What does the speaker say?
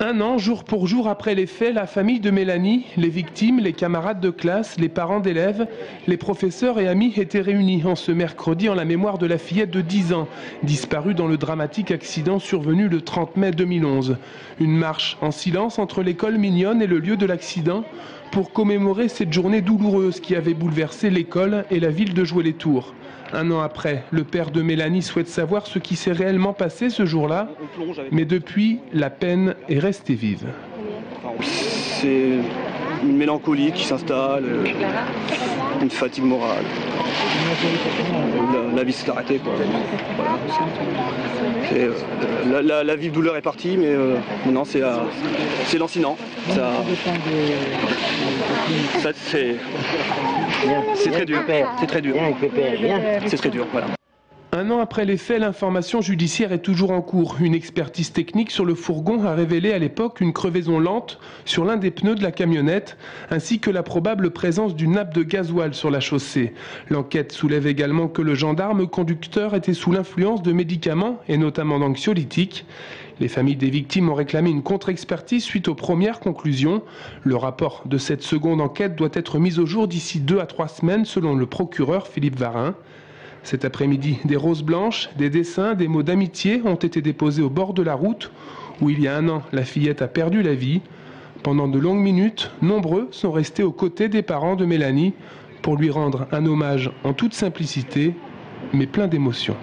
Un an, jour pour jour après les faits, la famille de Mélanie, les victimes, les camarades de classe, les parents d'élèves, les professeurs et amis étaient réunis en ce mercredi en la mémoire de la fillette de 10 ans, disparue dans le dramatique accident survenu le 30 mai 2011. Une marche en silence entre l'école mignonne et le lieu de l'accident pour commémorer cette journée douloureuse qui avait bouleversé l'école et la ville de Joué-les-Tours. Un an après, le père de Mélanie souhaite savoir ce qui s'est réellement passé ce jour-là, mais depuis, la peine est restée vive. C'est une mélancolie qui s'installe, une fatigue morale. La vie s'est arrêtée, quoi. Voilà. La vive douleur est partie, mais maintenant c'est lancinant. C'est très dur. C'est très dur. C'est très dur, voilà. Un an après les faits, l'information judiciaire est toujours en cours. Une expertise technique sur le fourgon a révélé à l'époque une crevaison lente sur l'un des pneus de la camionnette, ainsi que la probable présence d'une nappe de gasoil sur la chaussée. L'enquête soulève également que le gendarme conducteur était sous l'influence de médicaments, et notamment d'anxiolytiques. Les familles des victimes ont réclamé une contre-expertise suite aux premières conclusions. Le rapport de cette seconde enquête doit être mis au jour d'ici 2 à 3 semaines, selon le procureur Philippe Varin. Cet après-midi, des roses blanches, des dessins, des mots d'amitié ont été déposés au bord de la route où il y a un an, la fillette a perdu la vie. Pendant de longues minutes, nombreux sont restés aux côtés des parents de Mélanie pour lui rendre un hommage en toute simplicité, mais plein d'émotions.